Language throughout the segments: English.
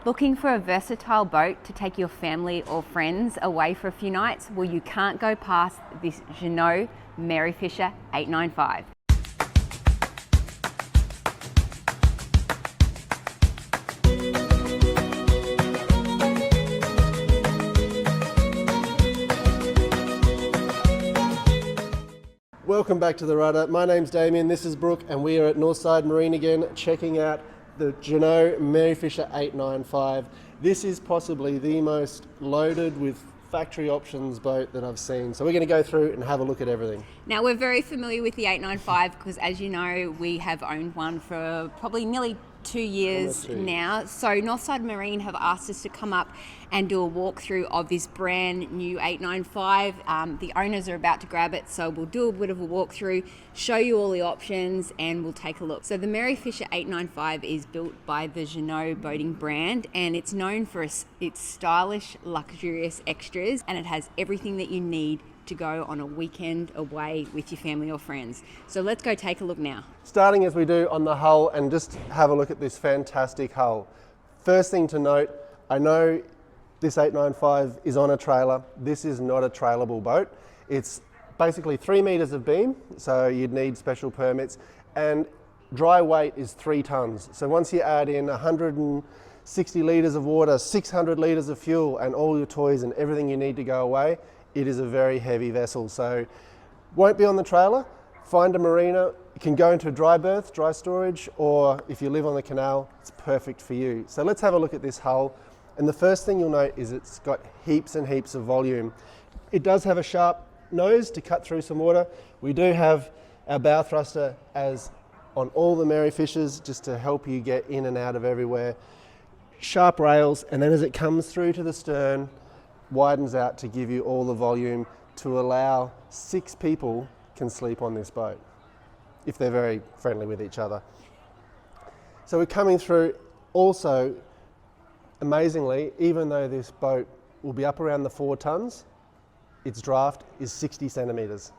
Looking for a versatile boat to take your family or friends away for a few nights? Well, you can't go past this Jeanneau Merry Fisher 895. Welcome back to the Rudder. My name's Damien, this is Brooke, and we are at Northside Marine again, checking out the Jeanneau Merry Fisher 895. This is possibly the most loaded with factory options boat that I've seen. So we're going to go through and have a look at everything. Now, we're very familiar with the 895 because, as you know, we have owned one for probably nearly 2 years now. So Northside Marine have asked us to come up and do a walkthrough of this brand new 895. The owners are about to grab it, so we'll do a bit of a walkthrough, show you all the options, and we'll take a look. So the Merry Fisher 895 is built by the Jeanneau boating brand, and it's known for its stylish, luxurious extras, and it has everything that you need to go on a weekend away with your family or friends. So let's go take a look now. Starting as we do on the hull, and just have a look at this fantastic hull. First thing to note, I know this 895 is on a trailer. This is not a trailable boat. It's basically 3 meters of beam, so you'd need special permits, and dry weight is 3 tons. So once you add in 160 litres of water, 600 litres of fuel, and all your toys and everything you need to go away, it is a very heavy vessel. So won't be on the trailer. Find a marina. You can go into a dry berth, dry storage, or if you live on the canal, it's perfect for you. So let's have a look at this hull. And the first thing you'll note is it's got heaps and heaps of volume. It does have a sharp nose to cut through some water. We do have our bow thruster, as on all the Merry Fishers, just to help you get in and out of everywhere. Sharp rails, and then as it comes through to the stern, widens out to give you all the volume to allow 6 people can sleep on this boat if they're very friendly with each other. So we're coming through also, amazingly, even though this boat will be up around the 4 tons, its draft is 60 centimeters.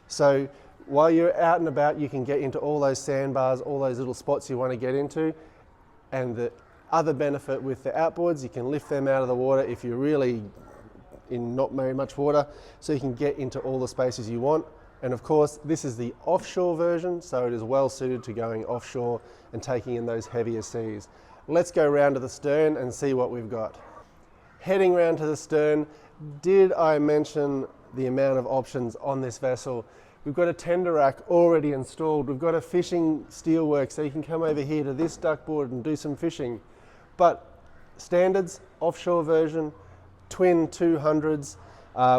So while you're out and about, you can get into all those sandbars, all those little spots you want to get into. And the other benefit with the outboards, you can lift them out of the water if you're really in not very much water, so you can get into all the spaces you want. And of course, this is the offshore version, so it is well suited to going offshore and taking in those heavier seas. Let's go round to the stern and see what we've got. Heading round to the stern, did I mention the amount of options on this vessel? We've got a tender rack already installed. We've got a fishing steelwork, so you can come over here to this duckboard and do some fishing. But standards, offshore version, twin 200s,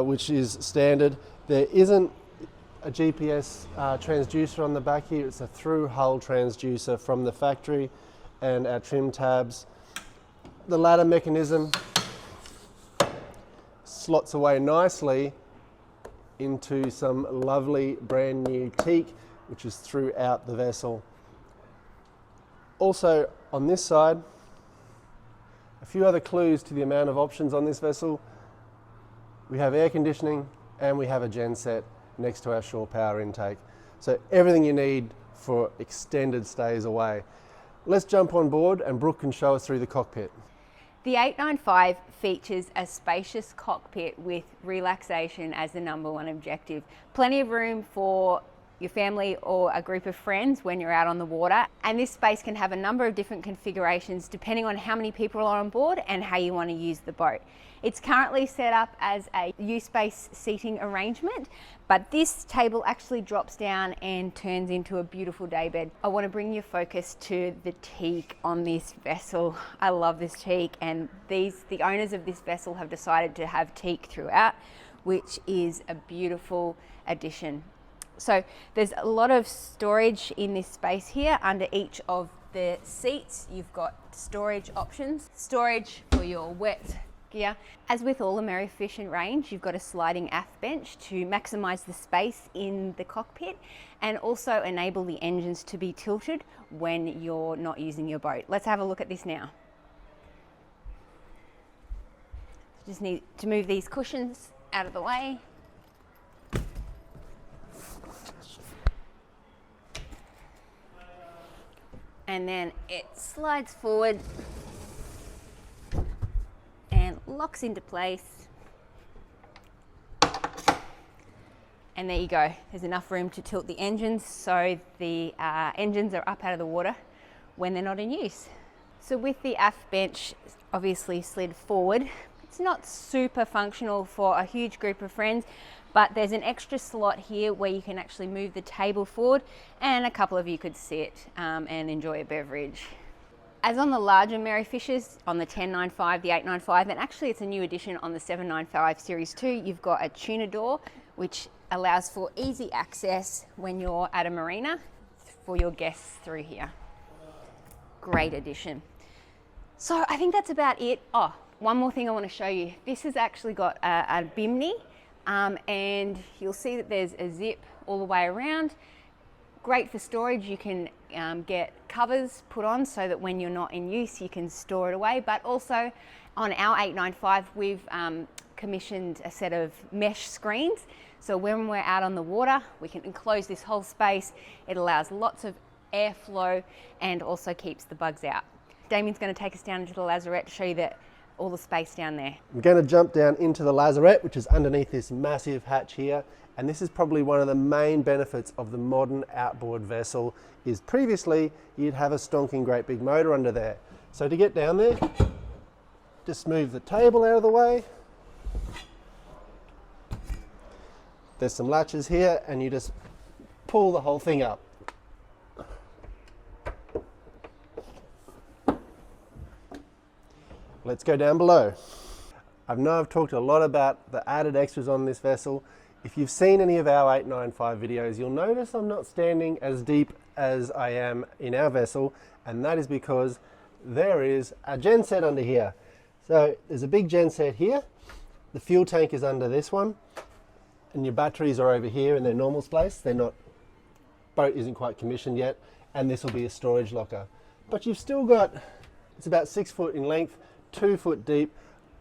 which is standard. There isn't a GPS transducer on the back here. It's a through hull transducer from the factory, and our trim tabs. The ladder mechanism slots away nicely into some lovely brand new teak, which is throughout the vessel. Also on this side, a few other clues to the amount of options on this vessel. We have air conditioning and we have a genset next to our shore power intake. So everything you need for extended stays away. Let's jump on board and Brooke can show us through the cockpit. The 895 features a spacious cockpit with relaxation as the #1 objective. Plenty of room for your family or a group of friends when you're out on the water. And this space can have a number of different configurations depending on how many people are on board and how you want to use the boat. It's currently set up as a U-space seating arrangement, but this table actually drops down and turns into a beautiful daybed. I want to bring your focus to the teak on this vessel. I love this teak, and the owners of this vessel have decided to have teak throughout, which is a beautiful addition. So there's a lot of storage in this space here. Under each of the seats, you've got storage options. Storage for your wet gear. As with all the Merry Fisher range, you've got a sliding aft bench to maximize the space in the cockpit and also enable the engines to be tilted when you're not using your boat. Let's have a look at this now. Just need to move these cushions out of the way. And then it slides forward locks into place. And there you go. There's enough room to tilt the engines so the engines are up out of the water when they're not in use. So with the aft bench obviously slid forward, it's not super functional for a huge group of friends, but there's an extra slot here where you can actually move the table forward and a couple of you could sit and enjoy a beverage. As on the larger Merry Fishers, on the 1095, the 895, and actually it's a new addition on the 795 Series 2, you've got a tuna door, which allows for easy access when you're at a marina for your guests through here. Great addition. So I think that's about it. Oh, one more thing I want to show you. This has actually got a bimini, and you'll see that there's a zip all the way around. Great for storage. You can get covers put on so that when you're not in use you can store it away, but also on our 895 we've commissioned a set of mesh screens, so when we're out on the water we can enclose this whole space. It allows lots of airflow and also keeps the bugs out. Damien's going to take us down into the Lazarette to show you all the space down there. I'm going to jump down into the Lazarette, which is underneath this massive hatch here. And this is probably one of the main benefits of the modern outboard vessel, is previously you'd have a stonking great big motor under there. So to get down there, just move the table out of the way. There's some latches here and you just pull the whole thing up. Let's go down below. I know I've talked a lot about the added extras on this vessel. If you've seen any of our 895 videos, you'll notice I'm not standing as deep as I am in our vessel, and that is because there is a genset under here. So there's a big genset here. The fuel tank is under this one, and your batteries are over here in their normal place. They're not, boat isn't quite commissioned yet, and this will be a storage locker. But you've still got, it's about 6 foot in length, 2 foot deep,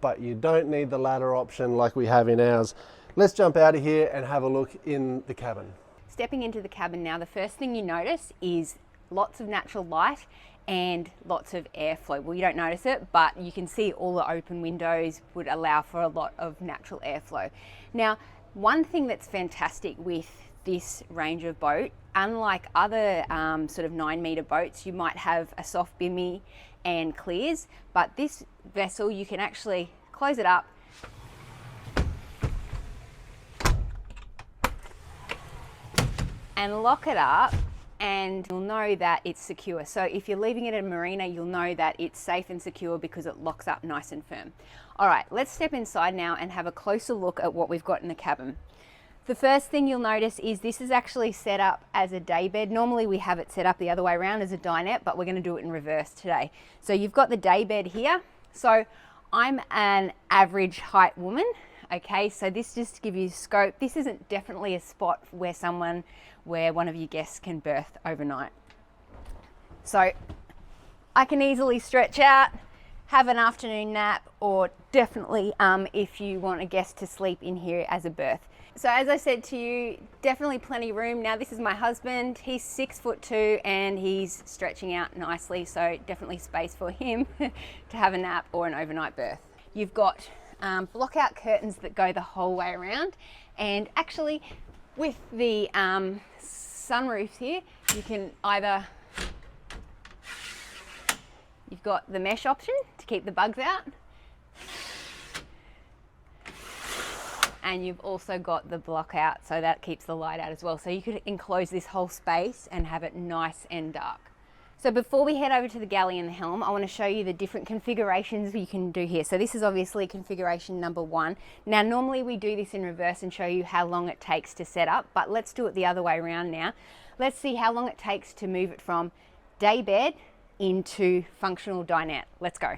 but you don't need the ladder option like we have in ours. Let's jump out of here and have a look in the cabin. Stepping into the cabin now, the first thing you notice is lots of natural light and lots of airflow. Well, you don't notice it, but you can see all the open windows would allow for a lot of natural airflow. Now, one thing that's fantastic with this range of boat, unlike other sort of 9-meter boats, you might have a soft bimini and clears, but this vessel you can actually close it up and lock it up, and you'll know that it's secure. So if you're leaving it at a marina, you'll know that it's safe and secure because it locks up nice and firm. All right, let's step inside now and have a closer look at what we've got in the cabin. The first thing you'll notice is this is actually set up as a day bed. Normally we have it set up the other way around as a dinette, but we're going to do it in reverse today. So you've got the day bed here. So I'm an average height woman. Okay, so this just to give you scope. This isn't definitely a spot where one of your guests can berth overnight. So I can easily stretch out, have an afternoon nap, or definitely if you want a guest to sleep in here as a berth. So as I said to you, definitely plenty of room. Now this is my husband, he's 6'2" and he's stretching out nicely, so definitely space for him to have a nap or an overnight berth. You've got block out curtains that go the whole way around, and actually with the sunroofs here, you can you've got the mesh option to keep the bugs out, and you've also got the block out, so that keeps the light out as well. So you could enclose this whole space and have it nice and dark. So before we head over to the galley and the helm, I want to show you the different configurations you can do here. So this is obviously configuration number 1. Now normally we do this in reverse and show you how long it takes to set up, but let's do it the other way around now. Let's see how long it takes to move it from day bed into functional dinette. Let's go.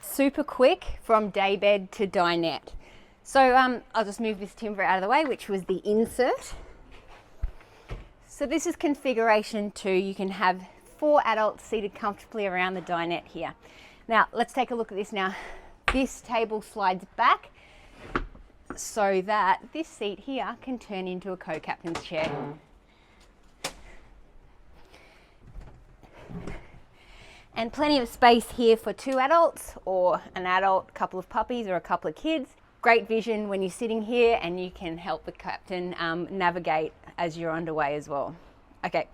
Super quick from daybed to dinette. So I'll just move this timber out of the way, which was the insert. So this is configuration 2. You can have 4 adults seated comfortably around the dinette here. Now let's take a look at this now. This table slides back so that this seat here can turn into a co-captain's chair. And plenty of space here for 2 adults or an adult, a couple of puppies or a couple of kids. Great vision when you're sitting here, and you can help the captain navigate as you're underway as well. Okay,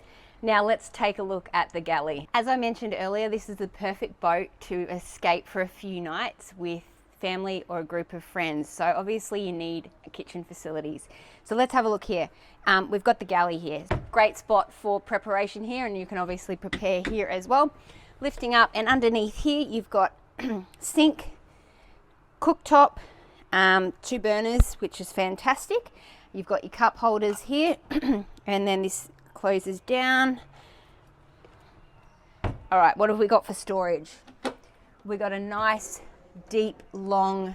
now let's take a look at the Galley. As I mentioned earlier, this is the perfect boat to escape for a few nights with family or a group of friends. So obviously you need kitchen facilities. So let's have a look here. We've got the Galley here. Great spot for preparation here, and you can obviously prepare here as well. Lifting up, and underneath here you've got sink, cooktop, 2 burners, which is fantastic. You've got your cup holders here, and then this closes down. All right, what have we got for storage? We got a nice, deep, long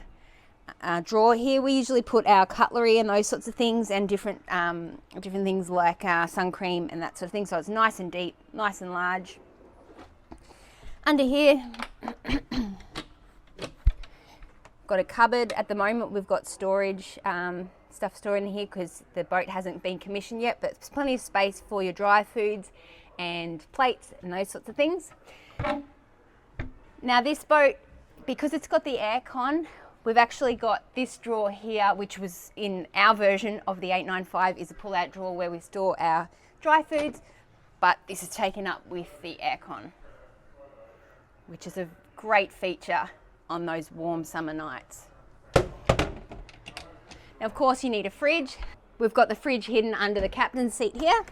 drawer here. We usually put our cutlery and those sorts of things, and different things like sun cream and that sort of thing. So it's nice and deep, nice and large. Under here, got a cupboard. At the moment, we've got storage, stuff stored in here because the boat hasn't been commissioned yet, but there's plenty of space for your dry foods and plates and those sorts of things. Now this boat, because it's got the aircon, we've actually got this drawer here, which was in our version of the 895, is a pull-out drawer where we store our dry foods, but this is taken up with the aircon, which is a great feature on those warm summer nights. Now, of course, you need a fridge. We've got the fridge hidden under the captain's seat here.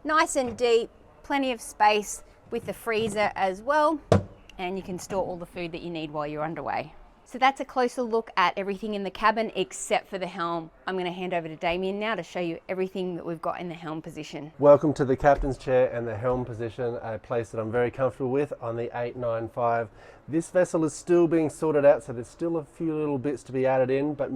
Nice and deep, plenty of space with the freezer as well, and you can store all the food that you need while you're underway. So that's a closer look at everything in the cabin except for the helm. I'm going to hand over to Damien now to show you everything that we've got in the helm position. Welcome to the captain's chair and the helm position, a place that I'm very comfortable with on the 895. This vessel is still being sorted out, so there's still a few little bits to be added in, but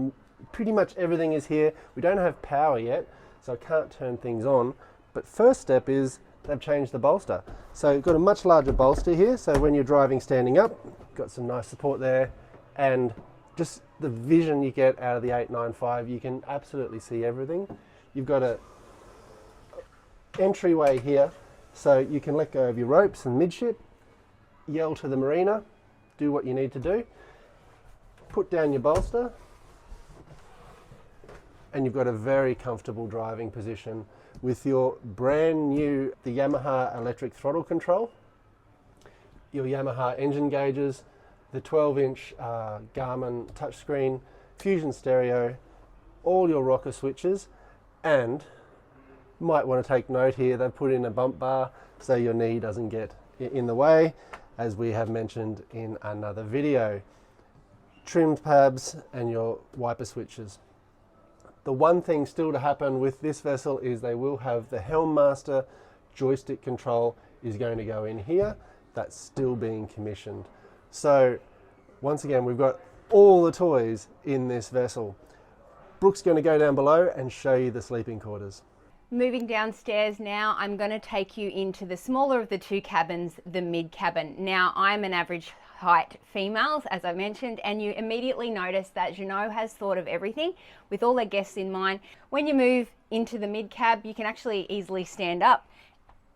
pretty much everything is here. We don't have power yet, so I can't turn things on. But first step is they've changed the bolster. So you've got a much larger bolster here, so when you're driving standing up, got some nice support there. And just the vision you get out of the 895, you can absolutely see everything. You've got a entryway here, so you can let go of your ropes and midship, yell to the marina, do what you need to do, put down your bolster, and you've got a very comfortable driving position with your brand new, the Yamaha electric throttle control, your Yamaha engine gauges, the 12-inch Garmin touchscreen, Fusion stereo, all your rocker switches, and you might want to take note here, they've put in a bump bar so your knee doesn't get in the way, as we have mentioned in another video. Trimmed tabs and your wiper switches. The one thing still to happen with this vessel is they will have the Helm Master joystick control is going to go in here. That's still being commissioned. So once again, we've got all the toys in this vessel. Brooke's going to go down below and show you the sleeping quarters. Moving downstairs now, I'm going to take you into the smaller of the 2 cabins, the mid cabin. Now, I'm an average height female, as I mentioned, and you immediately notice that Jeanneau has thought of everything with all their guests in mind. When you move into the mid cab, you can actually easily stand up,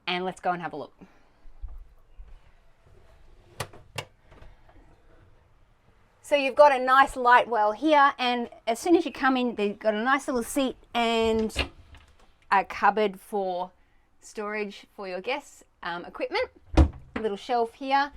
and let's go and have a look. So you've got a nice light well here, and as soon as you come in, they've got a nice little seat and a cupboard for storage for your guests' equipment. A little shelf here.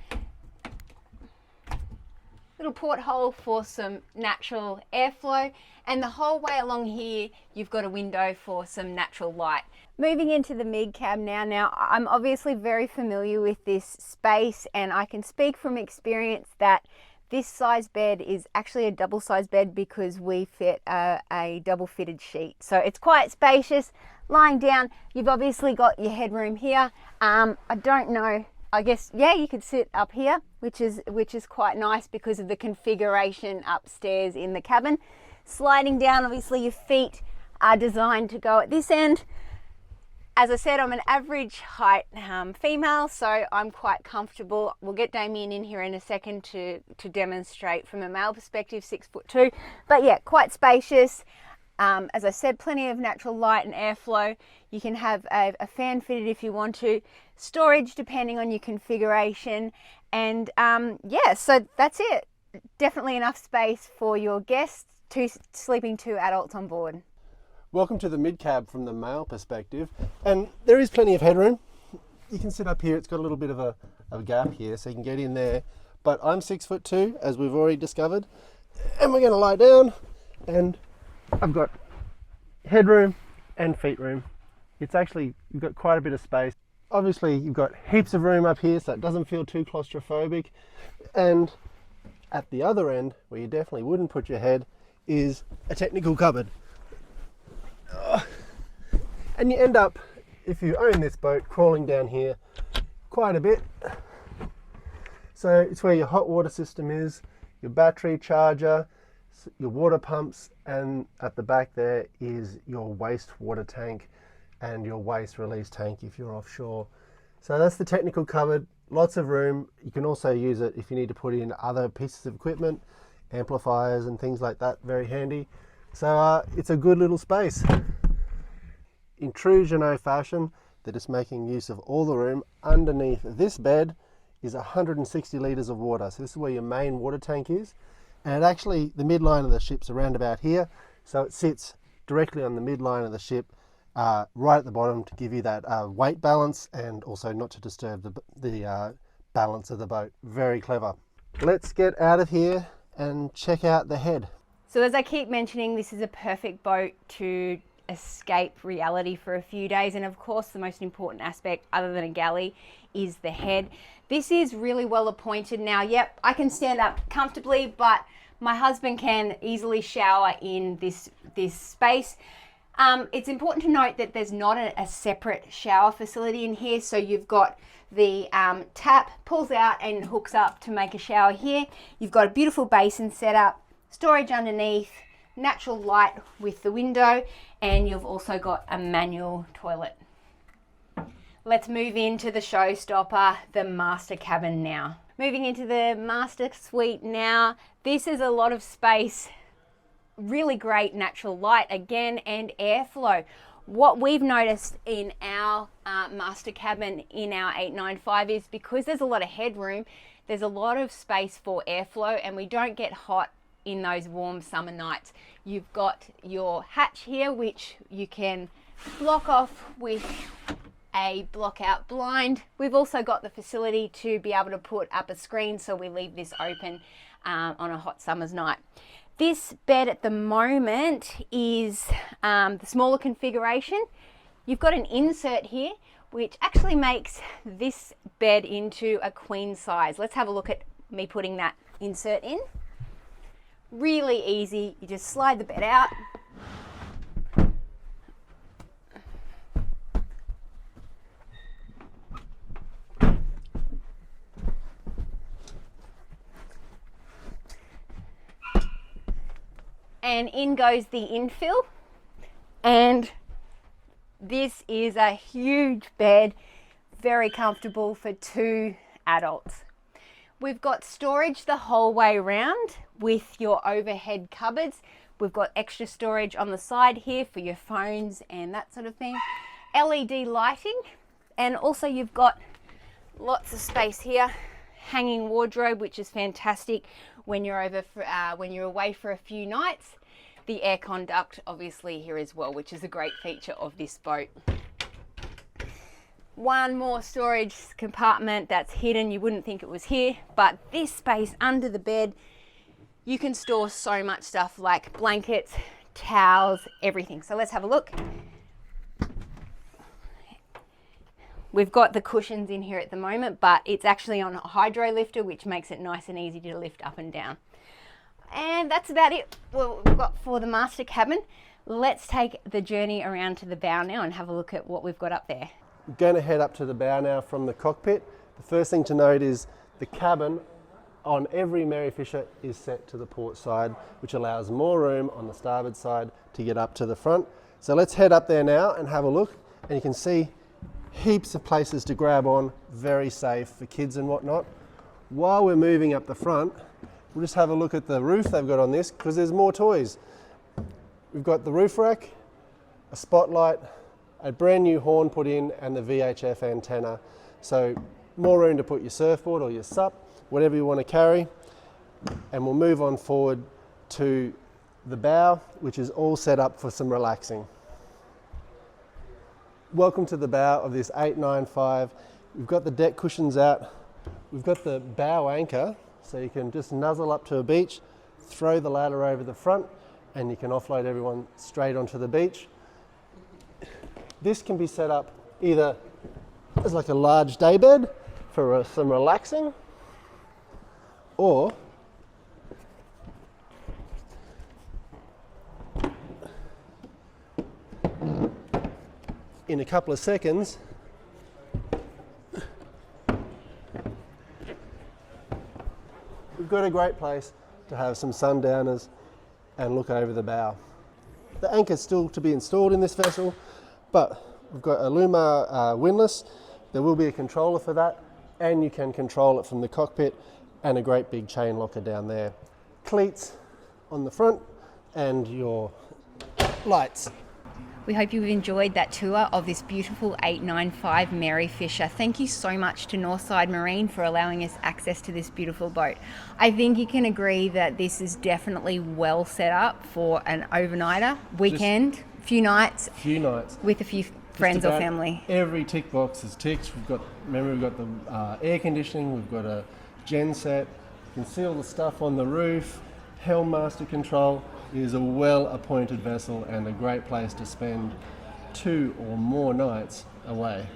Little porthole for some natural airflow, and the whole way along here you've got a window for some natural light. Moving into the mid cab now I'm obviously very familiar with this space, and I can speak from experience that this size bed is actually a double size bed because we fit a double fitted sheet. So it's quite spacious. Lying down, you've obviously got your headroom here. I don't know, I guess, yeah, you could sit up here, which is quite nice because of the configuration upstairs in the cabin. Sliding down, obviously your feet are designed to go at this end. As I said, I'm an average height female, so I'm quite comfortable. We'll get Damien in here in a second to demonstrate from a male perspective, 6'2". But yeah, quite spacious. As I said, plenty of natural light and airflow. You can have a fan fitted if you want to. Storage depending on your configuration. And yeah, so that's it. Definitely enough space for your guests, sleeping 2 adults on board. Welcome to the mid-cab from the male perspective, and there is plenty of headroom. You can sit up here, it's got a little bit of a gap here, so you can get in there. But I'm 6'2", as we've already discovered, and we're going to lie down, and I've got headroom and feet room. It's actually, you've got quite a bit of space. Obviously, you've got heaps of room up here, so it doesn't feel too claustrophobic. And at the other end, where you definitely wouldn't put your head, is a technical cupboard. And you end up, if you own this boat, crawling down here quite a bit. So it's where your hot water system is, your battery charger, your water pumps, and at the back there is your wastewater tank and your waste release tank if you're offshore. So that's the technical cupboard, lots of room. You can also use it if you need to put in other pieces of equipment, amplifiers and things like that, very handy. So it's a good little space. In true Jeanneau fashion, they're just making use of all the room. Underneath this bed is 160 litres of water. So this is where your main water tank is. And actually the midline of the ship's around about here. So it sits directly on the midline of the ship, right at the bottom to give you that weight balance and also not to disturb the balance of the boat. Very clever. Let's get out of here and check out the head. So as I keep mentioning, this is a perfect boat to escape reality for a few days, and of course the most important aspect other than a galley is the head. This is really well appointed now. Yep, I can stand up comfortably, but my husband can easily shower in this space. It's important to note that there's not a separate shower facility in here, so you've got the tap pulls out and hooks up to make a shower here. You've got a beautiful basin set up, storage underneath, natural light with the window, and you've also got a manual toilet. Let's move into the showstopper, the master cabin now. Moving into the master suite now. This is a lot of space, really great natural light again, and airflow. What we've noticed in our master cabin in our 895 is because there's a lot of headroom, there's a lot of space for airflow, and we don't get hot in those warm summer nights. You've got your hatch here, which you can block off with a block out blind. We've also got the facility to be able to put up a screen, so we leave this open on a hot summer's night. This bed at the moment is the smaller configuration. You've got an insert here, which actually makes this bed into a queen size. Let's have a look at me putting that insert in. Really easy, you just slide the bed out. And in goes the infill. And this is a huge bed, very comfortable for 2 adults. We've got storage the whole way around with your overhead cupboards. We've got extra storage on the side here for your phones and that sort of thing. LED lighting, and also you've got lots of space here. Hanging wardrobe, which is fantastic when you're away for a few nights. The aircon duct obviously here as well, which is a great feature of this boat. One more storage compartment that's hidden. You wouldn't think it was here, but this space under the bed, you can store so much stuff like blankets, towels, everything. So let's have a look. We've got the cushions in here at the moment, but it's actually on a hydro lifter, which makes it nice and easy to lift up and down. And that's about it what we've got for the master cabin. Let's take the journey around to the bow now and have a look at what we've got up there. We're going to head up to the bow now from the cockpit. The first thing to note is the cabin on every Merry Fisher is set to the port side, which allows more room on the starboard side to get up to the front. So let's head up there now and have a look And you can see heaps of places to grab on, very safe for kids and whatnot. While we're moving up the front, we'll just have a look at the roof they've got on this, because there's more toys. We've got the roof rack, a spotlight, a brand new horn put in, and the VHF antenna. So more room to put your surfboard or your SUP, whatever you want to carry. And we'll move on forward to the bow, which is all set up for some relaxing. Welcome to the bow of this 895. We've got the deck cushions out. We've got the bow anchor, so you can just nuzzle up to a beach, throw the ladder over the front, and you can offload everyone straight onto the beach. This can be set up either as like a large daybed for some relaxing, or in a couple of seconds, we've got a great place to have some sundowners and look over the bow. The anchor's still to be installed in this vessel, but we've got a Luma windlass. There will be a controller for that, and you can control it from the cockpit, and a great big chain locker down there. Cleats on the front and your lights. We hope you've enjoyed that tour of this beautiful 895 Merry Fisher. Thank you so much to Northside Marine for allowing us access to this beautiful boat. I think you can agree that this is definitely well set up for an overnighter, weekend, few nights with a few friends or family. Every tick box is ticked. We've got the air conditioning, we've got a genset, you can see all the stuff on the roof, helm master control. It is a well-appointed vessel and a great place to spend 2 or more nights away.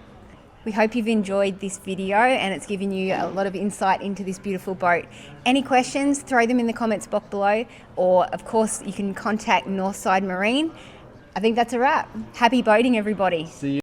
We hope you've enjoyed this video and it's given you a lot of insight into this beautiful boat. Any questions, throw them in the comments box below, or of course you can contact Northside Marine. I think that's a wrap. Happy boating, everybody. See you.